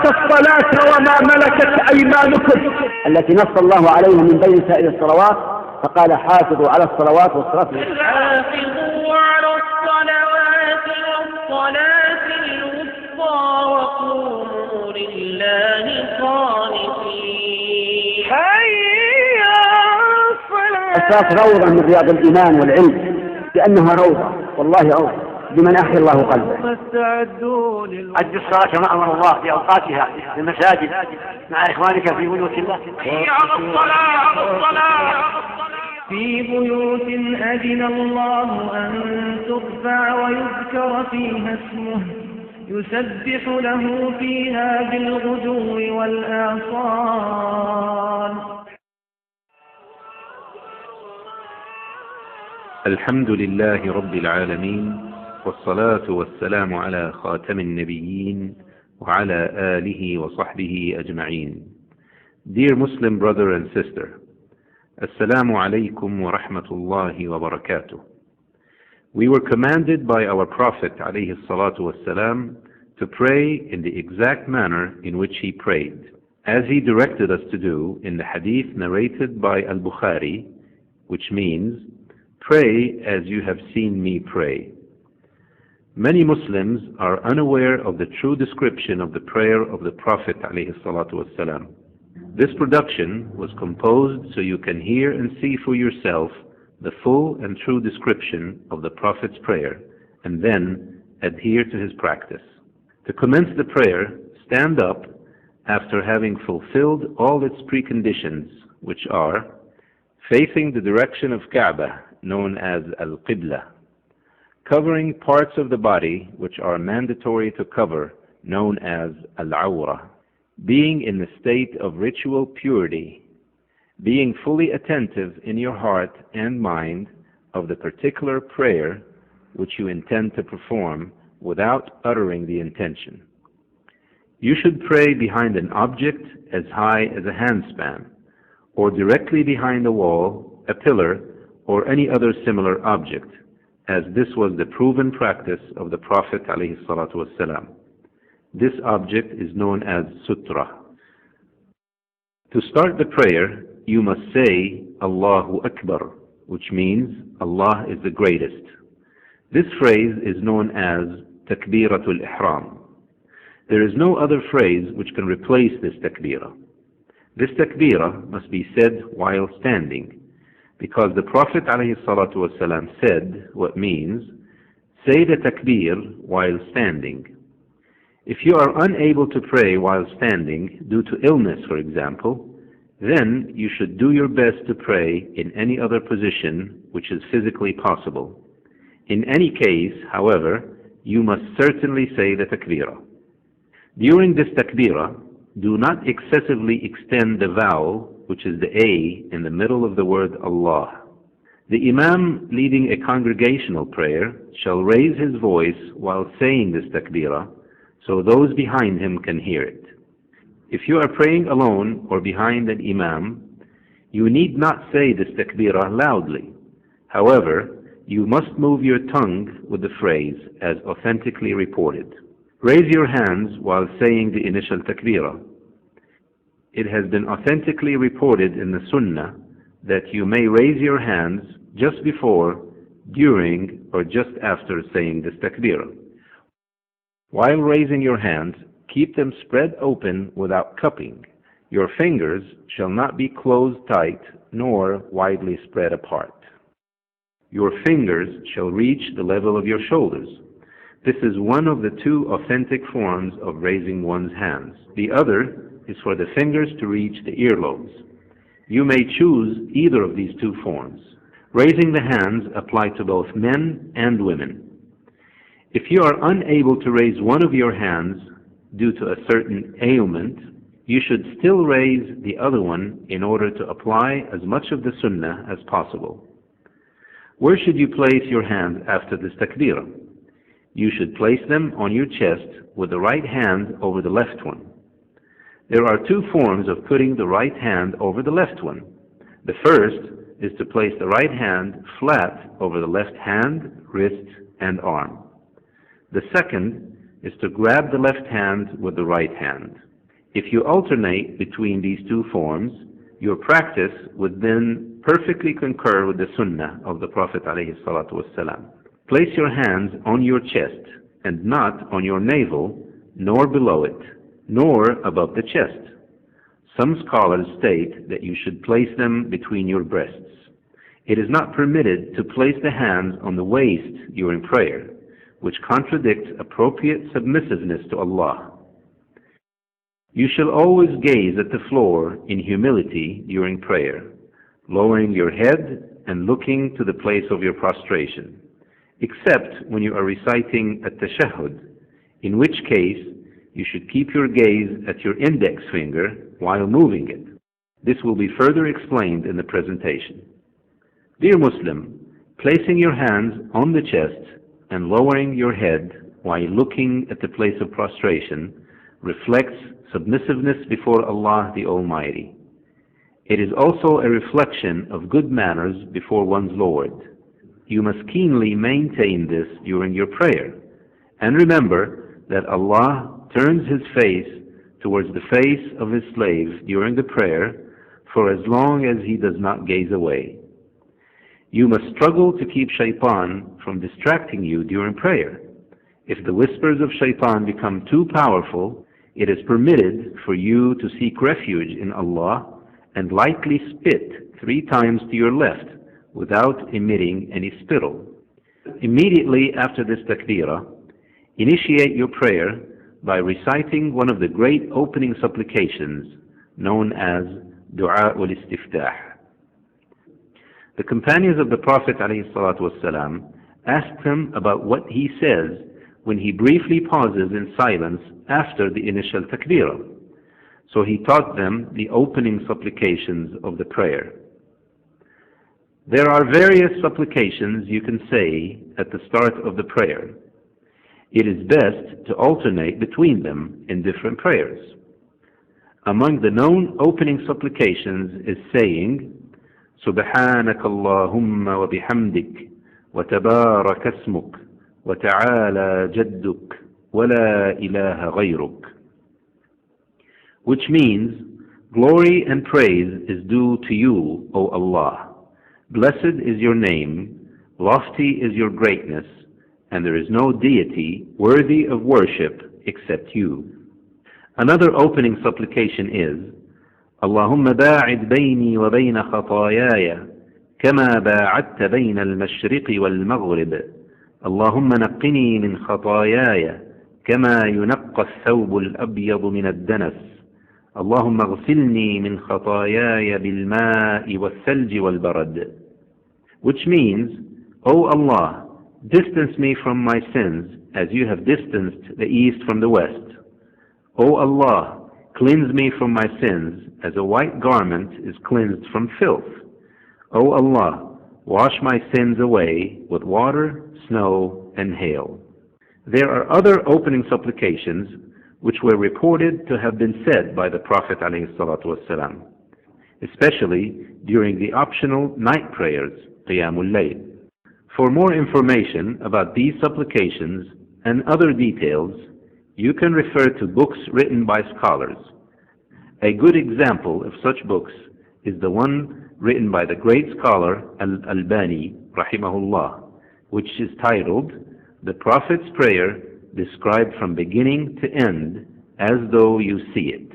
الصلاة وما ملكت أيمانكم التي نص الله عليها من بين سائر الصلوات، فقال حافظوا على الصلوات والصلاة حافظوا على الصلوات والصلاة الوسطى وقوموا لله قانتين. الصلاة روضة من رياض الإيمان والعلم، لأنها روضة والله روضة بمن أحيا الله قلبه. أدوا الصلاة كما أمر الله في أوقاتها في المساجد مع إخوانك في بيوت الله. في بيوت أذن الله أن ترفع ويذكر فيها اسمه يسبح له فيها بالغدو والآصال. الحمد لله رب العالمين، والصلاة والسلام على خاتم النبيين وعلى آله وصحبه أجمعين. Dear Muslim brother and sister, Assalamu alaikum wa rahmatullahi wa barakatuh. We were commanded by our Prophet alayhi salatu wassalam to pray in the exact manner in which he prayed, as he directed us to do in the hadith narrated by Al-Bukhari, which means, "Pray as you have seen me pray." Many Muslims are unaware of the true description of the prayer of the Prophet ﷺ. This production was composed so you can hear and see for yourself the full and true description of the Prophet's prayer, and then adhere to his practice. To commence the prayer, stand up after having fulfilled all its preconditions, which are facing the direction of Kaaba, known as Al-Qibla, covering parts of the body which are mandatory to cover, known as Al-Awra, being in the state of ritual purity, being fully attentive in your heart and mind of the particular prayer which you intend to perform without uttering the intention. You should pray behind an object as high as a handspan, or directly behind a wall, a pillar, or any other similar object, as this was the proven practice of the Prophet ﷺ. This object is known as sutra. To start the prayer, you must say Allahu Akbar, which means Allah is the greatest. This phrase is known as Takbiratul Ihram. There is no other phrase which can replace this takbirah. This takbirah must be said while standing, because the Prophet ﷺ said what means, say the takbir while standing. If you are unable to pray while standing due to illness, for example, then you should do your best to pray in any other position which is physically possible. In any case, however, you must certainly say the takbirah. During this takbirah, do not excessively extend the vowel, which is the A in the middle of the word Allah. The Imam leading a congregational prayer shall raise his voice while saying this takbirah, so those behind him can hear it. If you are praying alone or behind an Imam, you need not say this takbirah loudly. However, you must move your tongue with the phrase as authentically reported. Raise your hands while saying the initial takbirah. It has been authentically reported in the Sunnah that you may raise your hands just before, during, or just after saying this takbirah. While raising your hands, keep them spread open without cupping. Your fingers shall not be closed tight nor widely spread apart. Your fingers shall reach the level of your shoulders. This is one of the two authentic forms of raising one's hands. The other is for the fingers to reach the earlobes. You may choose either of these two forms. Raising the hands apply to both men and women. If you are unable to raise one of your hands due to a certain ailment, you should still raise the other one in order to apply as much of the sunnah as possible. Where should you place your hands after this takbirah? You should place them on your chest with the right hand over the left one. There are two forms of putting the right hand over the left one. The first is to place the right hand flat over the left hand, wrist, and arm. The second is to grab the left hand with the right hand. If you alternate between these two forms, your practice would then perfectly concur with the Sunnah of the Prophet ﷺ. Place your hands on your chest and not on your navel, nor below it, nor above the chest. Some scholars state that you should place them between your breasts. It is not permitted to place the hands on the waist during prayer, which contradicts appropriate submissiveness to Allah. You shall always gaze at the floor in humility during prayer, lowering your head and looking to the place of your prostration, except when you are reciting at-tashahhud, in which case you should keep your gaze at your index finger while moving it. This will be further explained in the presentation. Dear Muslim, placing your hands on the chest and lowering your head while looking at the place of prostration reflects submissiveness before Allah the Almighty. It is also a reflection of good manners before one's Lord. You must keenly maintain this during your prayer. And remember that Allah turns His face towards the face of His slave during the prayer for as long as He does not gaze away. You must struggle to keep shaitan from distracting you during prayer. If the whispers of shaitan become too powerful, it is permitted for you to seek refuge in Allah and lightly spit 3 times to your left without emitting any spittle. Immediately after this takbirah, initiate your prayer by reciting one of the great opening supplications known as Du'a ul-Istiftah. The companions of the Prophet ﷺ asked him about what he says when he briefly pauses in silence after the initial takbirah. So he taught them the opening supplications of the prayer. There are various supplications you can say at the start of the prayer. It is best to alternate between them in different prayers. Among the known opening supplications is saying, Subhanaka Allahumma wa bihamdik, wa tabaraka ismuk, wa ta'ala jadduk, wa la ilaha ghayruk. Which means, glory and praise is due to you, O Allah. Blessed is your name, lofty is your greatness, and there is no deity worthy of worship except you. Another opening supplication is, Allahumma ba'id bayni wa bayna khatayaya, kama ba'adta bayna al-mashriqi wal-maghrib. Allahumma naqqini min khatayaya, kama yunaqqa ath-thawbu al-abyadu min ad-danas. Allahumma aghsilni min khatayaya bil-ma'i wal-thalji wal-barad. Which means, O Allah, distance me from my sins as you have distanced the east from the west. O Allah, cleanse me from my sins as a white garment is cleansed from filth. O Allah, wash my sins away with water, snow, and hail. There are other opening supplications which were reported to have been said by the Prophet ﷺ, especially during the optional night prayers, Qiyamul Layl. For more information about these supplications and other details, you can refer to books written by scholars. A good example of such books is the one written by the great scholar Al-Albani, rahimahullah, which is titled, The Prophet's Prayer Described from Beginning to End as Though You See It.